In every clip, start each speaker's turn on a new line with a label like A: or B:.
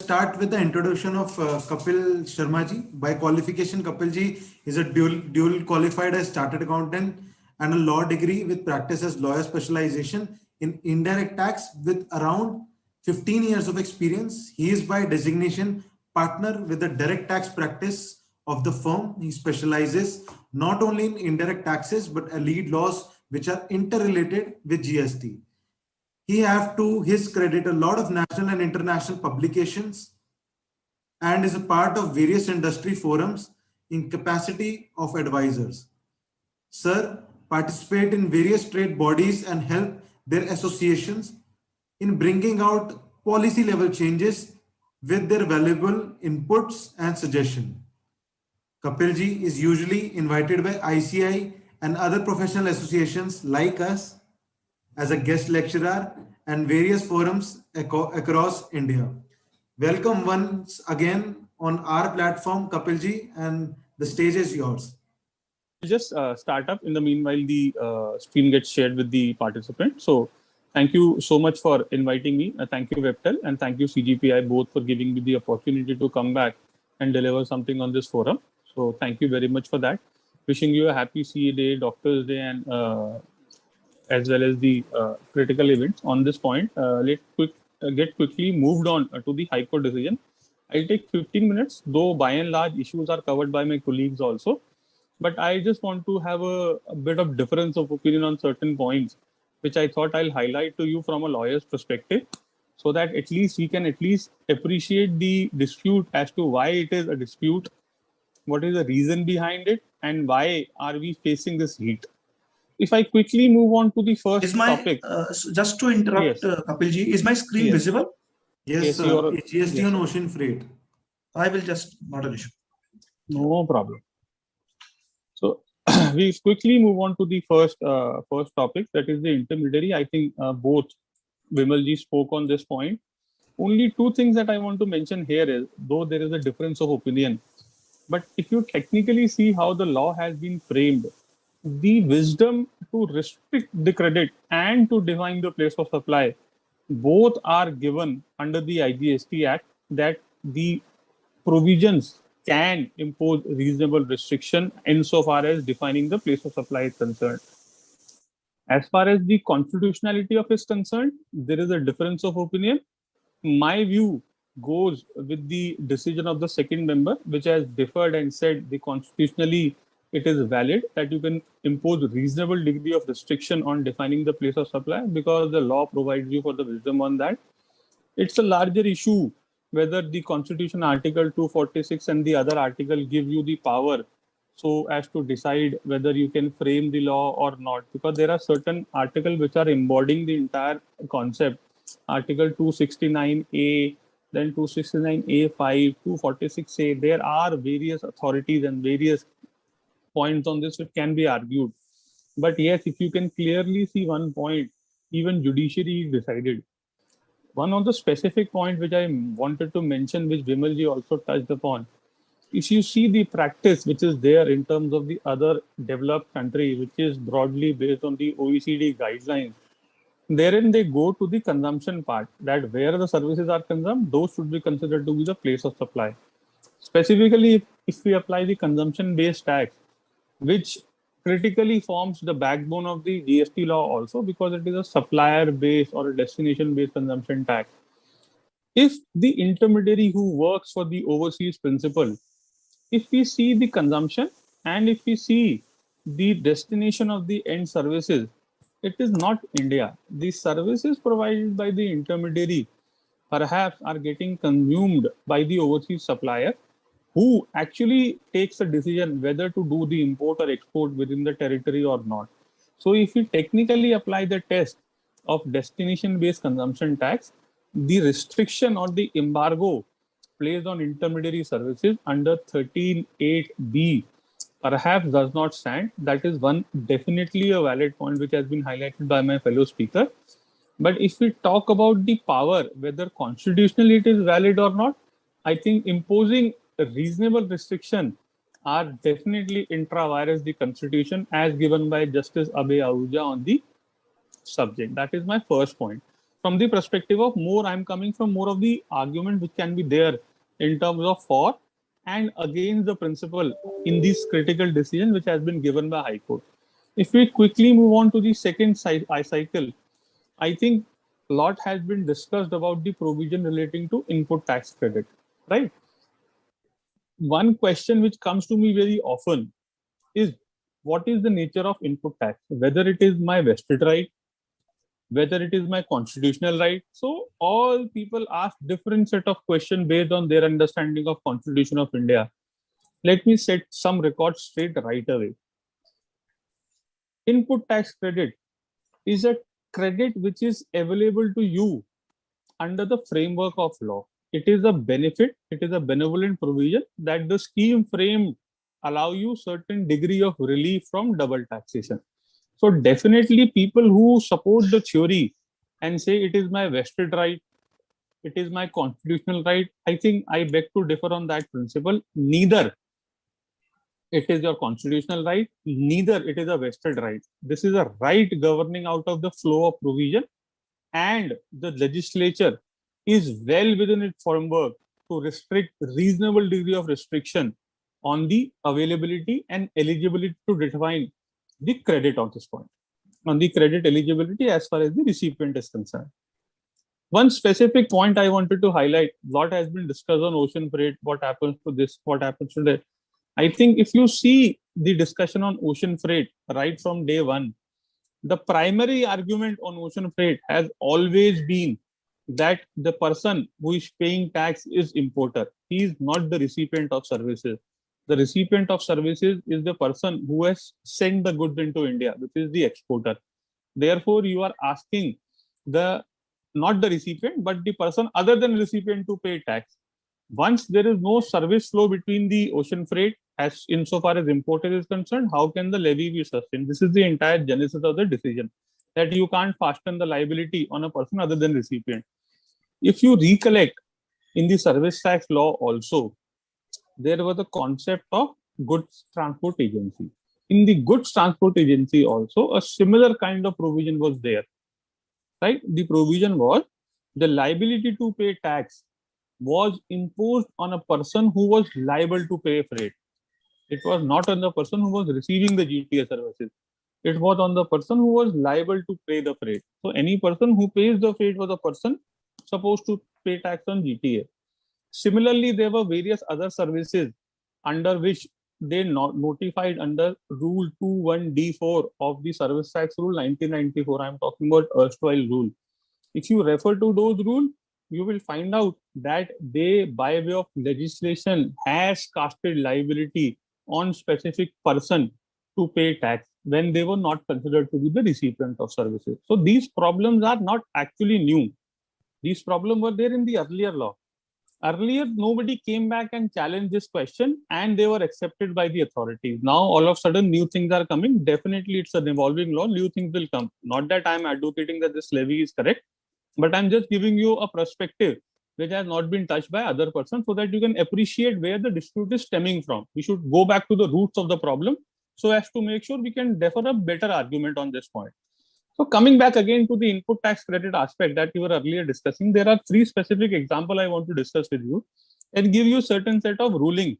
A: start with the introduction of Kapil Sharma ji. By qualification, Kapil ji is a dual qualified as chartered accountant and a law degree with practice as lawyer specialization in indirect tax with around 15 years of experience. He is by designation partner with the direct tax practice of the firm. He specializes not only in indirect taxes but lead laws which are interrelated with GST. He have to his credit a lot of national and international publications and is a part of various industry forums in capacity of advisors. Sir participate in various trade bodies and help their associations in bringing out policy level changes with their valuable inputs and suggestions. Kapilji is usually invited by ICI and other professional associations like us as a guest lecturer and various forums across India. Welcome once again on our platform, Kapilji, and the stage is yours.
B: Just start up. In the meanwhile, the screen gets shared with the participant. So thank you so much for inviting me. Thank you, Webtel, and thank you, CGPI, both for giving me the opportunity to come back and deliver something on this forum. So thank you very much for that. Wishing you a happy CA Day, Doctors Day, and as well as the critical events. On this point, let's get quickly moved on to the High Court decision. I'll take 15 minutes, though by and large issues are covered by my colleagues also. But I just want to have a bit of difference of opinion on certain points, which I thought I'll highlight to you from a lawyer's perspective, so that at least we can at least appreciate the dispute as to why it is a dispute, what is the reason behind it, and why are we facing this heat. If I quickly move on to the first topic.
C: Just to interrupt, yes. Kapilji, is my screen visible?
A: Yes, sir. GST on ocean freight.
C: I will just, not an issue.
B: No problem. So we quickly move on to the first topic, that is the intermediary. I think both Vimalji spoke on this point. Only two things that I want to mention here is, though there is a difference of opinion, but if you technically see how the law has been framed, the wisdom to restrict the credit and to define the place of supply, both are given under the IGST Act, that the provisions can impose reasonable restriction insofar as defining the place of supply is concerned. As far as the constitutionality of is concerned, there is a difference of opinion. My view goes with the decision of the second member, which has differed and said the constitutionally it is valid that you can impose reasonable degree of restriction on defining the place of supply because the law provides you for the wisdom on that. It's a larger issue whether the Constitution Article 246 and the other article give you the power so as to decide whether you can frame the law or not, because there are certain articles which are embodying the entire concept. Article 269A, then 269A5, 246A, there are various authorities and various points on this which can be argued. But yes, if you can clearly see one point, even judiciary decided. One of the specific points which I wanted to mention, which Vimalji also touched upon, if you see the practice which is there in terms of the other developed country, which is broadly based on the OECD guidelines, therein they go to the consumption part, that where the services are consumed, those should be considered to be the place of supply. Specifically, if we apply the consumption-based tax, which critically forms the backbone of the GST law also, because it is a supplier-based or a destination-based consumption tax. If the intermediary who works for the overseas principal, if we see the consumption and if we see the destination of the end services, it is not India. The services provided by the intermediary perhaps are getting consumed by the overseas supplier, who actually takes a decision whether to do the import or export within the territory or not. So if we technically apply the test of destination-based consumption tax, the restriction or the embargo placed on intermediary services under 13(8)(b) perhaps does not stand. That is one definitely a valid point which has been highlighted by my fellow speaker. But if we talk about the power, whether constitutionally it is valid or not, I think imposing a reasonable restriction are definitely intra-virus the constitution as given by Justice Abhay Ahuja on the subject. That is my first point. from the perspective of more, I'm coming from more of the argument which can be there in terms of for and against the principle in this critical decision which has been given by High Court. If we quickly move on to the second cycle, I think a lot has been discussed about the provision relating to input tax credit, right? One question which comes to me very often is, what is the nature of input tax? Whether it is my vested right, whether it is my constitutional right. So all people ask different set of questions based on their understanding of Constitution of India. Let me set some records straight right away. Input tax credit is a credit which is available to you under the framework of law. It is a benefit, it is a benevolent provision that the scheme framed allow you certain degree of relief from double taxation. So definitely people who support the theory and say it is my vested right, it is my constitutional right, I think I beg to differ on that principle. Neither it is your constitutional right, neither it is a vested right. This is a right governing out of the flow of provision, and the legislature is well within its framework to restrict reasonable degree of restriction on the availability and eligibility to define the credit on this point, on the credit eligibility as far as the recipient is concerned. One specific point I wanted to highlight, lot has been discussed on ocean freight, what happens to this, what happens to that. I think if you see the discussion on ocean freight right from day one, the primary argument on ocean freight has always been that the person who is paying tax is importer. He is not the recipient of services. The recipient of services is the person who has sent the goods into India, which is the exporter. Therefore, you are asking not the recipient, but the person other than recipient to pay tax. Once there is no service flow between the ocean freight, as insofar as importer is concerned, how can the levy be sustained? This is the entire genesis of the decision, that you can't fasten the liability on a person other than recipient. If you recollect, in the service tax law also, there was a concept of goods transport agency. In the goods transport agency also, a similar kind of provision was there, right? The provision was the liability to pay tax was imposed on a person who was liable to pay freight. It was not on the person who was receiving the GTA services. It was on the person who was liable to pay the freight. So any person who pays the freight was a person supposed to pay tax on GTA. Similarly, there were various other services under which they notified under Rule 21D4 of the Service Tax Rule 1994. I am talking about erstwhile rule. If you refer to those rules, you will find out that they, by way of legislation, has casted liability on specific person to pay tax when they were not considered to be the recipient of services. So these problems are not actually new. These problems were there in the earlier law. Earlier, nobody came back and challenged this question, and they were accepted by the authorities. Now, all of a sudden, new things are coming. Definitely, it's an evolving law. New things will come. Not that I'm advocating that this levy is correct, but I'm just giving you a perspective which has not been touched by other persons, so that you can appreciate where the dispute is stemming from. We should go back to the roots of the problem so as to make sure we can defer a better argument on this point. So coming back again to the input tax credit aspect that you were earlier discussing, there are three specific examples I want to discuss with you and give you certain set of ruling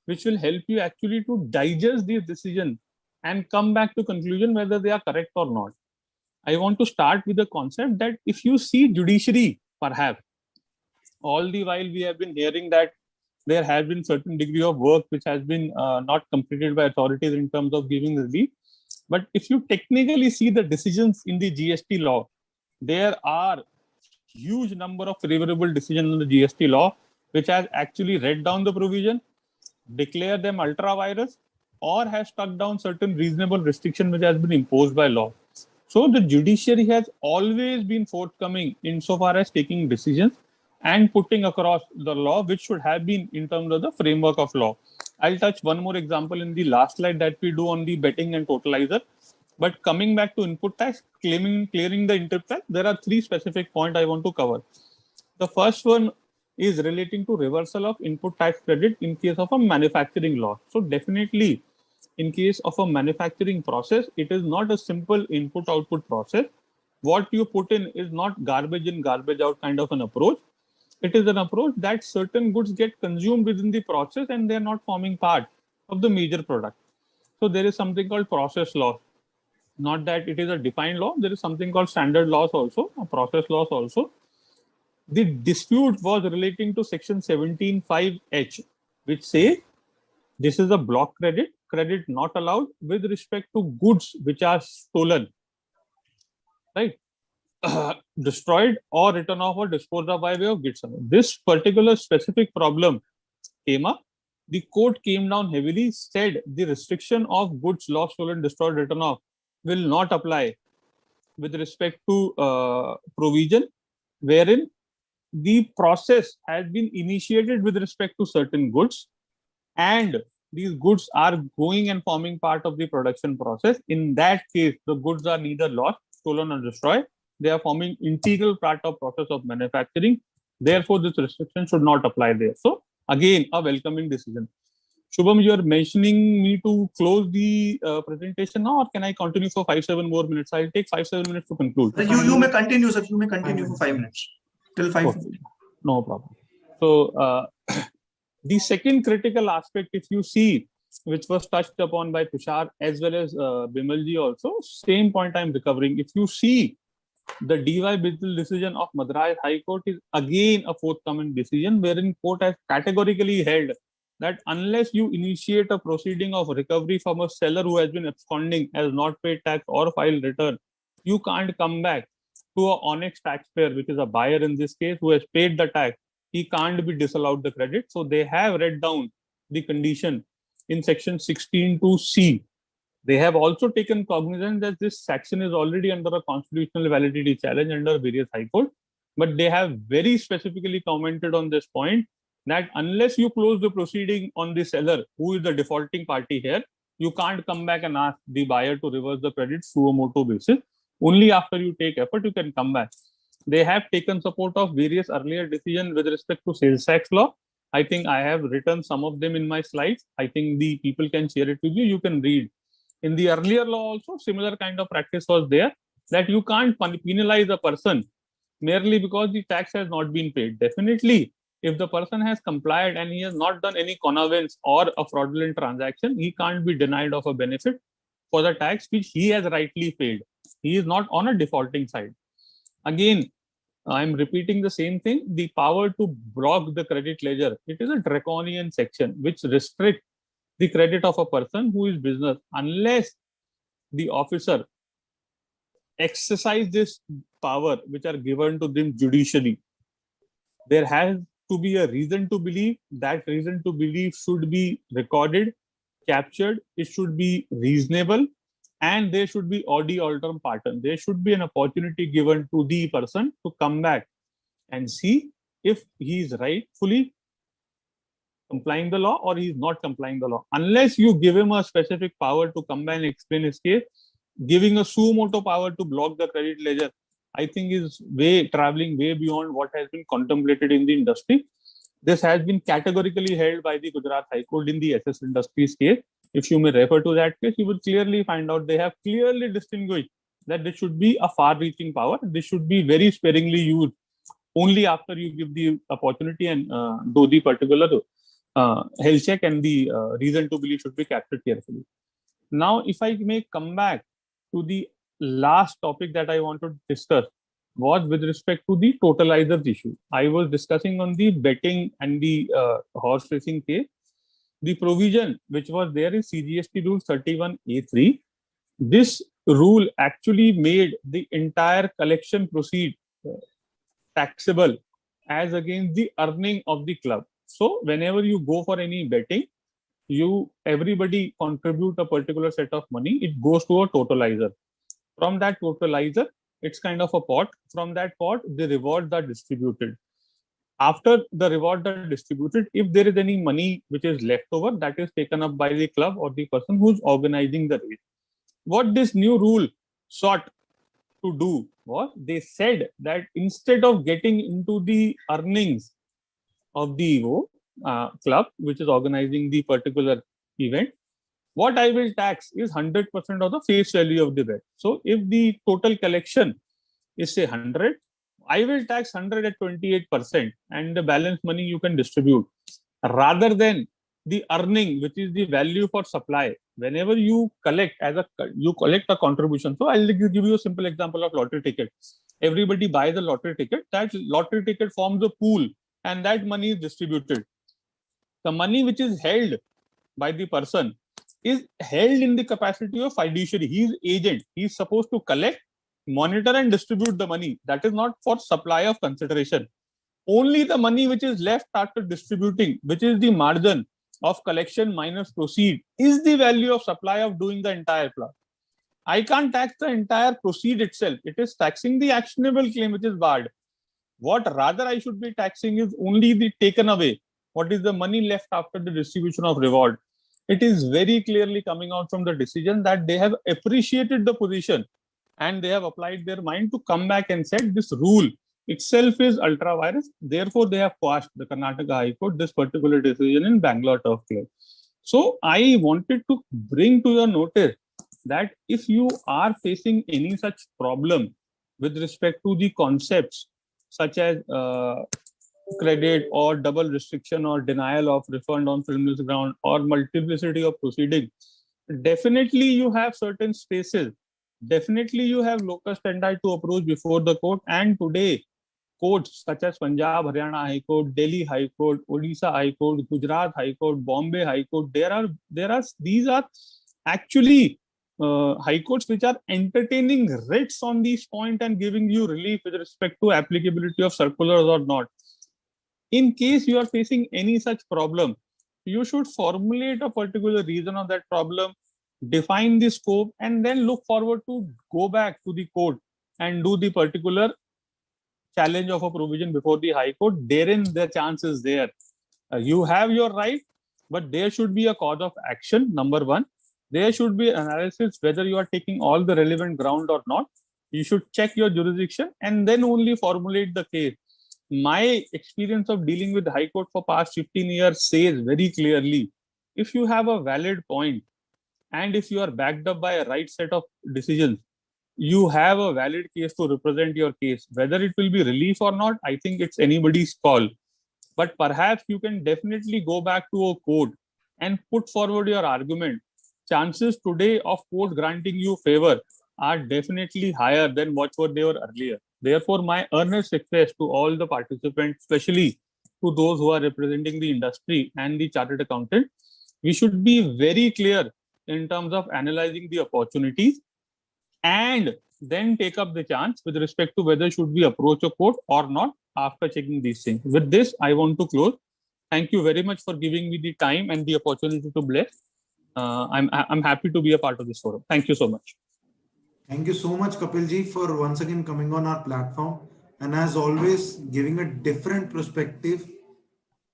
B: which will help you actually to digest these decisions and come back to conclusion whether they are correct or not. I want to start with the concept that if you see judiciary, perhaps all the while we have been hearing that there has been certain degree of work which has been not completed by authorities in terms of giving relief. But if you technically see the decisions in the GST law, there are huge number of favorable decisions in the GST law, which has actually read down the provision, declared them ultra virus, or has struck down certain reasonable restriction which has been imposed by law. So the judiciary has always been forthcoming insofar as taking decisions and putting across the law, which should have been in terms of the framework of law. I'll touch one more example in the last slide that we do on the betting and totalizer. But coming back to input tax, clearing the input tax, there are three specific points I want to cover. The first one is relating to reversal of input tax credit in case of a manufacturing law. So definitely, in case of a manufacturing process, it is not a simple input-output process. what you put in is not garbage in, garbage out kind of an approach. It is an approach that certain goods get consumed within the process and they are not forming part of the major product. So there is something called process loss. Not that it is a defined law. There is something called standard loss also, a process loss also. The dispute was relating to section 17(5)(h), which say this is a block credit, credit not allowed with respect to goods which are stolen, right? Destroyed or written off or disposed of by way of gifts. This particular specific problem came up. The court came down heavily, said the restriction of goods lost, stolen, destroyed, written off will not apply with respect to provision wherein the process has been initiated with respect to certain goods and these goods are going and forming part of the production process. In that case, the goods are neither lost, stolen or destroyed. They are forming integral part of process of manufacturing. Therefore, this restriction should not apply there. So again, a welcoming decision. Shubham, you are mentioning me to close the presentation now, or can I continue for 5-7 more minutes? I'll take 5-7 minutes to conclude.
C: You may continue, sir. You may continue for 5 minutes. Till 5.
B: Okay. No problem. So the second critical aspect, if you see, which was touched upon by Tushar as well as Bimalji also, same point I'm recovering. If you see, the DY Bittal decision of Madras High Court is again a forthcoming decision wherein court has categorically held that unless you initiate a proceeding of recovery from a seller who has been absconding, has not paid tax or filed return, you can't come back to a honest taxpayer, which is a buyer in this case, who has paid the tax. He can't be disallowed the credit. So they have read down the condition in section 16(2)(c). They have also taken cognizance that this section is already under a constitutional validity challenge under various high court, but they have very specifically commented on this point that unless you close the proceeding on the seller, who is the defaulting party here, you can't come back and ask the buyer to reverse the credit suo motu basis. Only after you take effort, you can come back. They have taken support of various earlier decisions with respect to sales tax law. I think I have written some of them in my slides. I think the people can share it with you. You can read. In the earlier law also, similar kind of practice was there that you can't penalize a person merely because the tax has not been paid. Definitely, if the person has complied and he has not done any connivance or a fraudulent transaction, he can't be denied of a benefit for the tax which he has rightly paid. He is not on a defaulting side. Again, I'm repeating the same thing. The power to block the credit ledger, it is a draconian section which restricts the credit of a person who is business unless the officer exercise this power which are given to them judicially. There has to be a reason to believe. That reason to believe should be recorded, captured. It should be reasonable, and there should be odi alteram partem. There should be an opportunity given to the person to come back and see if he is rightfully complying the law or he is not complying the law. Unless you give him a specific power to come back and explain his case, giving a suo motu power to block the credit ledger, I think is traveling way beyond what has been contemplated in the industry. This has been categorically held by the Gujarat High Court in the SS Industries case. If you may refer to that case, you will clearly find out they have clearly distinguished that this should be a far-reaching power. This should be very sparingly used only after you give the opportunity and do the particular health check, and the reason to believe should be captured carefully. Now, if I may come back to the last topic that I want to discuss was with respect to the totalizers issue. I was discussing on the betting and the horse racing case. The provision which was there is CGST rule 31A3. This rule actually made the entire collection proceed taxable as against the earning of the club. So whenever you go for any betting, everybody contribute a particular set of money. It goes to a totalizer. From that totalizer, it's kind of a pot. From that pot, the rewards are distributed. After the rewards are distributed, if there is any money which is left over, that is taken up by the club or the person who's organizing the race. What this new rule sought to do was, they said that instead of getting into the earnings of the club which is organizing the particular event, what I will tax is 100% of the face value of the bet. So if the total collection is say 100, I will tax 100 at 28%, and the balance money you can distribute, rather than the earning, which is the value for supply. Whenever you collect a contribution. So I'll give you a simple example of lottery ticket. Everybody buys a lottery ticket. That lottery ticket forms a pool, and that money is distributed. The money which is held by the person is held in the capacity of fiduciary. He is agent. He is supposed to collect, monitor, and distribute the money. That is not for supply of consideration. Only the money which is left after distributing, which is the margin of collection minus proceed, is the value of supply of doing the entire plan. I can't tax the entire proceed itself. It is taxing the actionable claim which is barred. What rather I should be taxing is only the taken away. What is the money left after the distribution of reward? It is very clearly coming out from the decision that they have appreciated the position and they have applied their mind to come back and said this rule itself is ultra virus. Therefore, they have quashed, the Karnataka High Court, this particular decision in Bangalore turf club. So I wanted to bring to your notice that if you are facing any such problem with respect to the concepts such as credit or double restriction or denial of refund on frivolous ground or multiplicity of proceedings, definitely you have certain spaces. Definitely you have locus standi to approach before the court. And today, courts such as Punjab, Haryana High Court, Delhi High Court, Odisha High Court, Gujarat High Court, Bombay High Court, these are actually high courts which are entertaining writs on these points and giving you relief with respect to applicability of circulars or not. In case you are facing any such problem, you should formulate a particular reason of that problem, define the scope, and then look forward to go back to the court and do the particular challenge of a provision before the High Court. Therein the chance is there. You have your right, but there should be a cause of action, number one. There should be analysis whether you are taking all the relevant ground or not. You should check your jurisdiction and then only formulate the case. My experience of dealing with High Court for past 15 years says very clearly, if you have a valid point and if you are backed up by a right set of decisions, you have a valid case to represent your case. Whether it will be relief or not, I think it's anybody's call. But perhaps you can definitely go back to a court and put forward your argument. Chances today of court granting you favor are definitely higher than what they were earlier. Therefore, my earnest request to all the participants, especially to those who are representing the industry and the chartered accountant, we should be very clear in terms of analyzing the opportunities and then take up the chance with respect to whether should we approach a court or not after checking these things. With this, I want to close. Thank you very much for giving me the time and the opportunity to bless. I'm happy to be a part of this forum. Thank you so much.
A: Thank you so much, Kapilji, for once again coming on our platform and as always giving a different perspective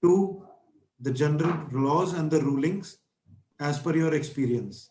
A: to the general laws and the rulings as per your experience.